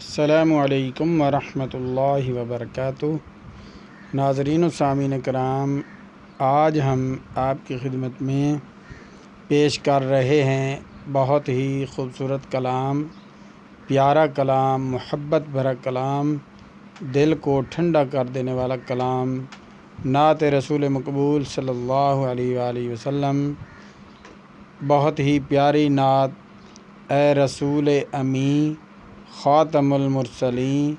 السلام علیکم ورحمۃ اللہ وبرکاتہ۔ ناظرین و سامعین کرام، آج ہم آپ کی خدمت میں پیش کر رہے ہیں بہت ہی خوبصورت کلام، پیارا کلام، محبت بھرا کلام، دل کو ٹھنڈا کر دینے والا کلام، نعت رسول مقبول صلی اللہ علیہ وآلہ وسلم۔ بہت ہی پیاری نعت۔ اے رسول امین، خاتم المرسلین،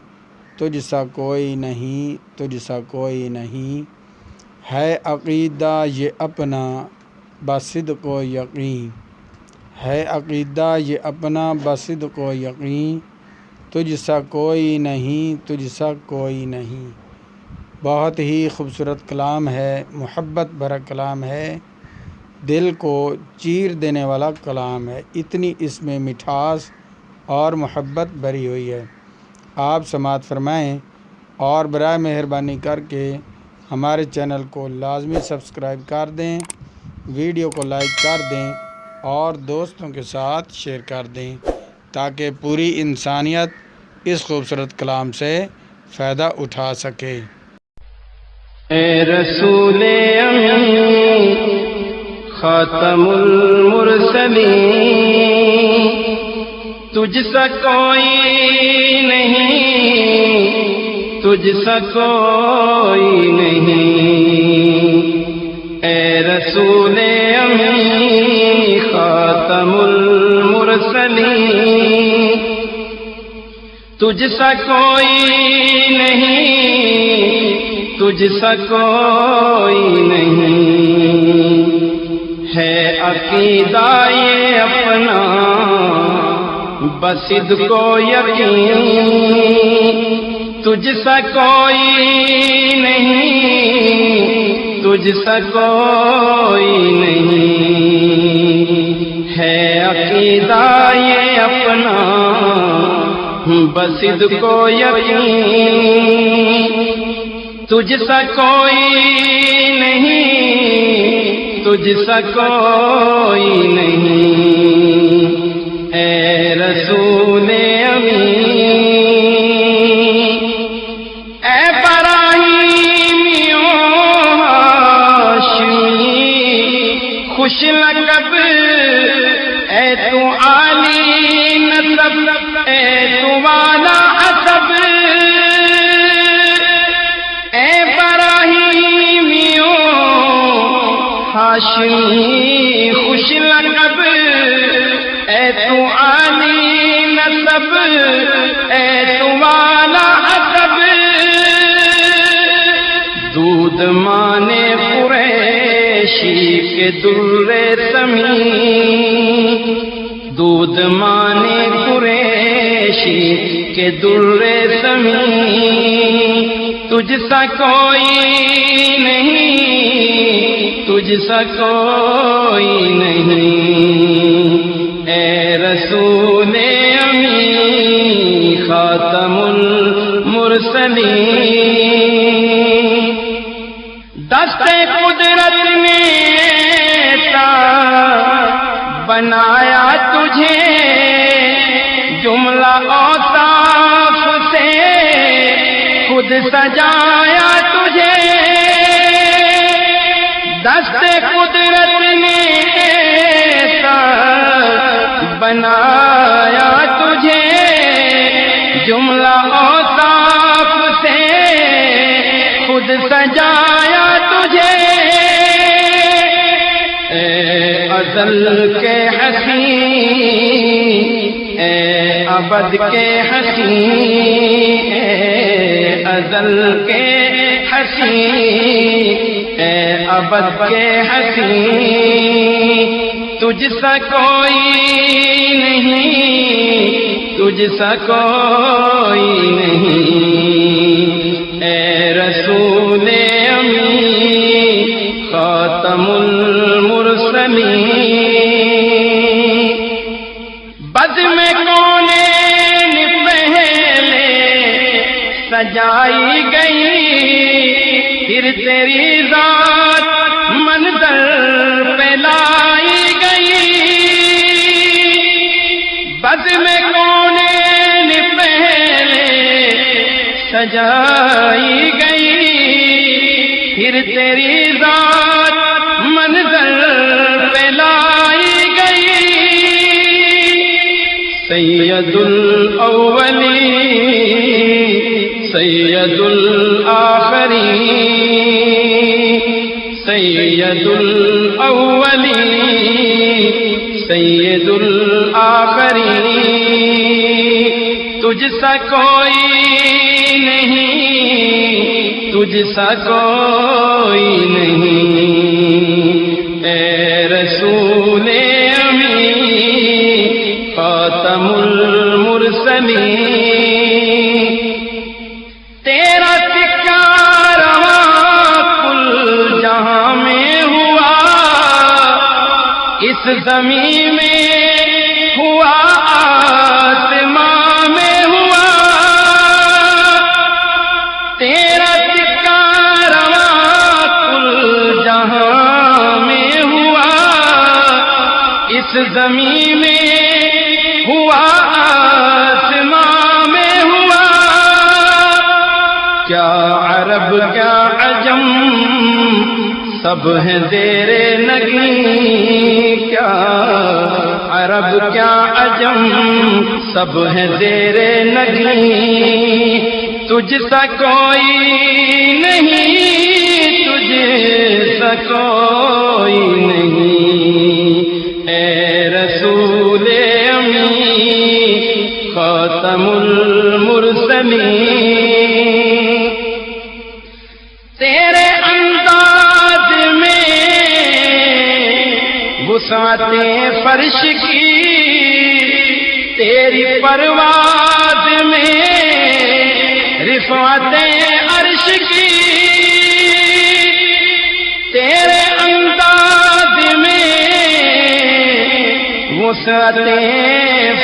تجھ سا کوئی نہیں، تجھ سا کوئی نہیں، ہے عقیدہ یہ اپنا بصدق و یقین، ہے عقیدہ یہ اپنا بصدق و یقین، تجھ سا کوئی نہیں، تجھ سا کوئی نہیں۔ بہت ہی خوبصورت کلام ہے، محبت بھرا کلام ہے، دل کو چیر دینے والا کلام ہے، اتنی اس میں مٹھاس اور محبت بھری ہوئی ہے۔ آپ سماعت فرمائیں اور برائے مہربانی کر کے ہمارے چینل کو لازمی سبسکرائب کر دیں، ویڈیو کو لائک کر دیں اور دوستوں کے ساتھ شیئر کر دیں تاکہ پوری انسانیت اس خوبصورت کلام سے فائدہ اٹھا سکے۔ اے رسول امین، خاتم المرسلین، تجھ سا کوئی نہیں، تجھ سا کوئی نہیں، اے رسول امین، خاتم المرسلین، تجھ سا کوئی نہیں، تجھ سا کوئی نہیں، ہے عقیدہ یہ اپنا بصدق و یقین، تجھ سا کوئی نہیں، تجھ سا کوئی نہیں، ہے عقیدہ یہ اپنا بصدق و یقین، تجھ سا کوئی نہیں، تجھ سا کوئی نہیں، اے رسول امین، اے ابراہیمی و ہاشمی، خوش لقب، اے تو عالی نسب، اے تو والا عصب، اے ابراہیمی و ہاشمی، خوش لقب، اے تو عالی نسب، اے تو والا عصب، دودھ مانے قریشی کے در سمین، دودھ مانے قریشی کے در سمین، تجھ سا کوئی نہیں، تجھ سا کوئی نہیں، اے رسول امین، خاتم المرسلین، دست قدرت نے تا بنایا تجھے، جملہ اوصاف سے خود سجایا تجھے، دست قدرت نے بنایا تجھے، جملہ اوصاف سے خود سجایا تجھے، اے ازل کے حسین، اے ابد کے حسین، اے ازل کے حسین، اے ابد کے حسین، تجھ سا کوئی نہیں، تجھ سا کوئی نہیں، اے رسول امین، خاتم المرسلین، بزم کونین پہلے سجائی گئی، پھر تیری ذات منظر پہ لائی گئی، بزم کونین پہلے سجائی گئی، پھر تیری ذات منظر پہ لائی گئی۔ سید الاولین سید الآخرین، سید الاولین سید الآخرین، تجھ سا کوئی نہیں، تجھ سا کوئی نہیں، اے رسول امین خاتم المرسلین۔ تیرا سکہ رواں کل جہاں میں ہوا، اس زمین میں ہوا، آسمان میں ہوا۔ تیرا سکہ رواں کل جہاں میں ہوا، اس زمین میں ہوا، آسمان میں ہوا۔ کیا عرب کیا عجم سب ہیں زیر نگیں، کیا عرب کیا عجم سب ہیں زیر نگیں، تجھ سا کوئی نہیں، تجھ سا کوئی نہیں، اے رسول امین خاتم المرسلین۔ تیرے انداز میں وسعت فرش کی، تیری پرواز میں رفعت عرش کی۔ تیرے انداز میں وسعت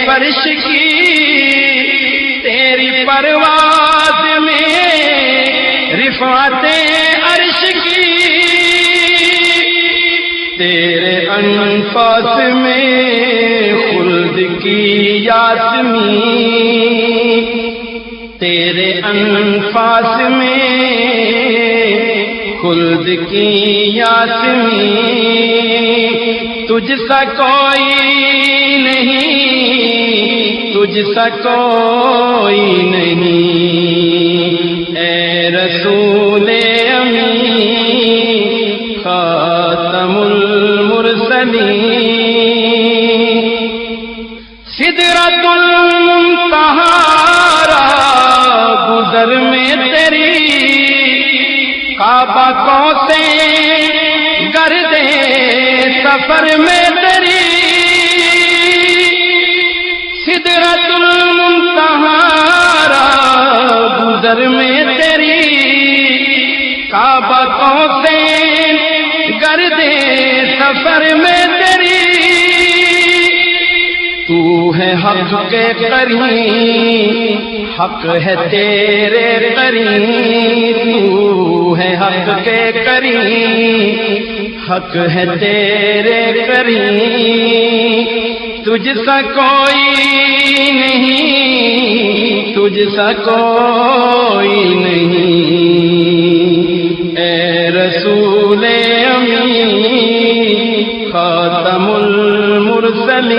فرش کی، تیری پرواز میں رفعت عرش کی۔ تیرے انفاس میں خلد کی یاسمین، تیرے انفاس میں خلد کی یاسمین، تجھ سا کوئی نہیں، تجھ سا کوئی نہیں، اے رسول امین خاتم المرسلین۔ سدرۃ المنتہا گزر میں تیری، کعبہ کو سے گرد سفر میں تیری۔ سدرۃ المنتہا گزر میں تیری، کعبہ کو سے گرد سفر میں تیری۔ تو ہے حق کے قریب، حق ہے تیرے قریب، تو ہے حق کے قریب، حق ہے تیرے قریب، تجھ سا کوئی نہیں، تجھ سا کوئی نہیں، اے رسول امین خاتم المرسلین۔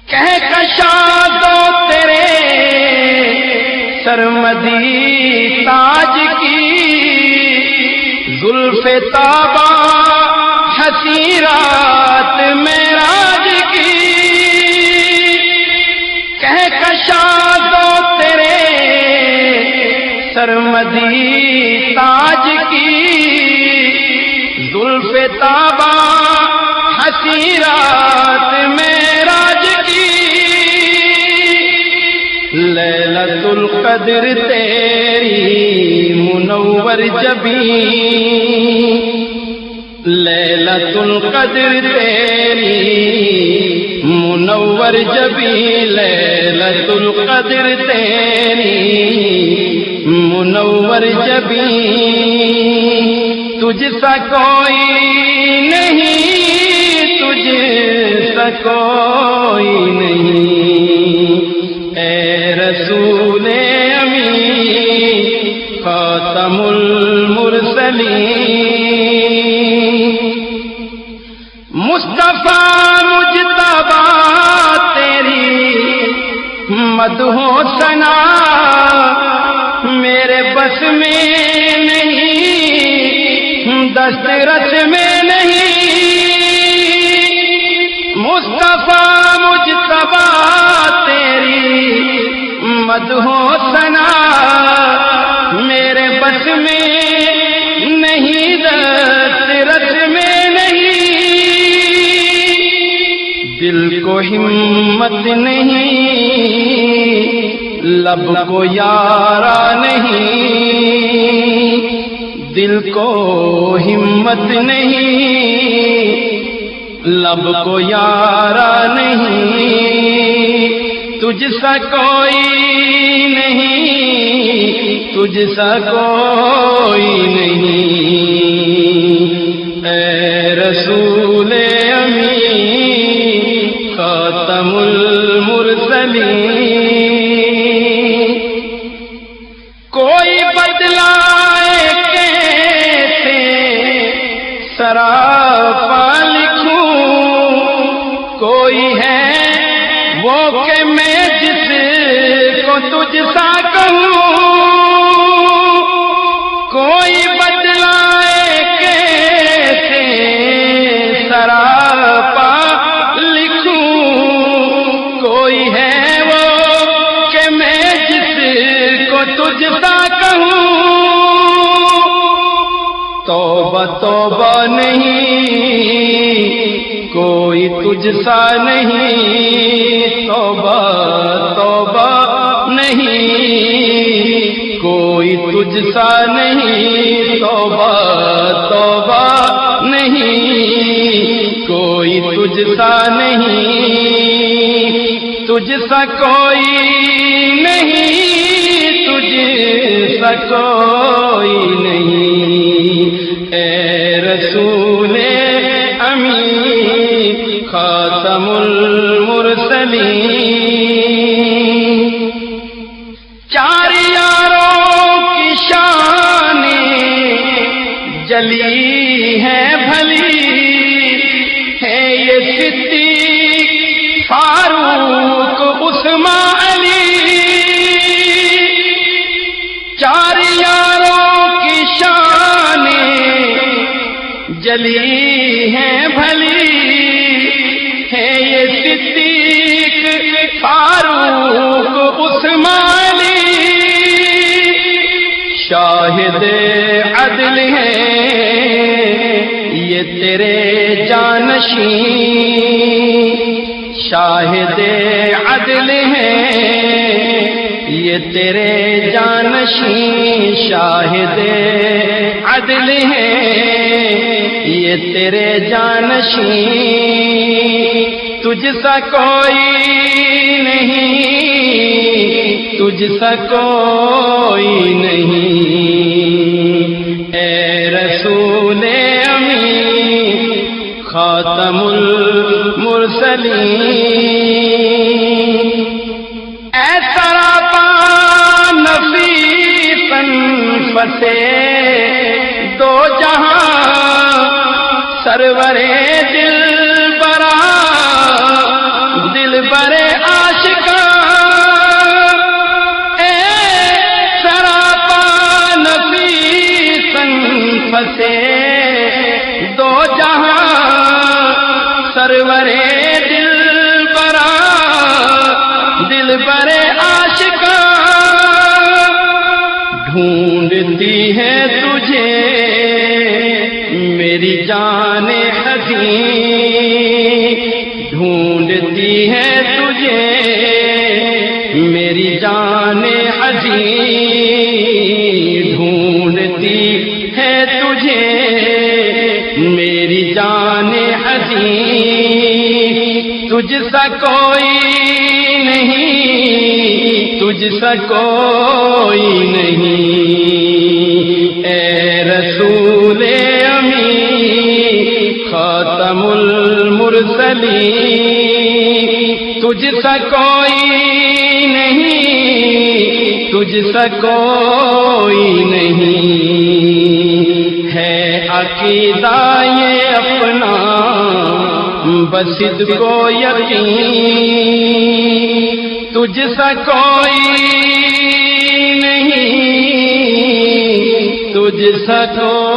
کہکشاں دو تیرے سرمدی تاج کی، زلف تابا حسیرات معراج کی۔ کہکشاں دو تیرے سرمدی تاج کی، زلف تابا حسیرات معراج کی۔ لیلۃ القدر تیری منور جبین، لیلۃ القدر تیری منور جبین، لیلۃ القدر تیری منور جبین، تجھ سا کوئی نہیں، تجھ سا کوئی نہیں، اے رسول مدحو ثنا میرے بس میں نہیں، دسترس میں نہیں، مصطفیٰ مجتبی تیری مدحو ثنا میرے بس میں نہیں، دسترس میں نہیں، دل کو ہمت نہیں، لب کو یارا نہیں، دل کو ہمت نہیں، لب کو یارا نہیں، تجھ سا کوئی نہیں، تجھ سا کوئی نہیں، اے رسول امین خاتم المرسلین، کوئی بدلائے کیسے سراپا لکھوں، کوئی ہے وہ کہ میں جس کو تجھ سا کہوں، کوئی بدلائے کیسے سراپا لکھوں، کوئی ہے وہ کہ میں جس کو تجھ سا کہوں، توبہ توبہ نہیں کوئی تجھ سا نہیں، توبہ توبہ نہیں کوئی تجھ سا نہیں، توبہ توبہ نہیں کوئی تجھ سا نہیں، تجھ سا کوئی نہیں، تجھ سا کوئی نہیں، اے رسول امین خاتم المرسلین، چار یاروں کی شان جلی ہے بھلی، ہے یہ صدیق فاروق عثمان علی، چار یاروں کی شان جلی ہے بھلی، ہے یہ صدیق فاروق عثمان علی، شاہد عدل ہے یہ تیرے جانشین، شاہد عدل ہے یہ تیرے جانشین، شاہد عدل ہے یہ تیرے جانشین، تجھ سا کوئی نہیں، تجھ سا کوئی نہیں، اے رسول امین خاتم المرسلین، اے سراپا نفیساً فسے دو جہاں، سرور دل برا دل برے عاشقاں، اے سراپا نفیساً فسے دو جہاں، سرور دل برا دل برے عاشقاں، ڈھونڈتی ہے تجھے میری جان حزین، ڈھونڈتی ہے تجھے میری جان حزین، ڈھونڈتی ہے تجھے میری جان حزین، تجھ سا کوئی نہیں، تجھ سا کوئی نہیں، اے رسول امین خاتم المرسلین، تجھ سا کوئی نہیں، تجھ سا کوئی نہیں، ہے عقیدہ یہ اپنا بصد کو یقین، تجھ سا کوئی نہیں، تجھ سا کوئی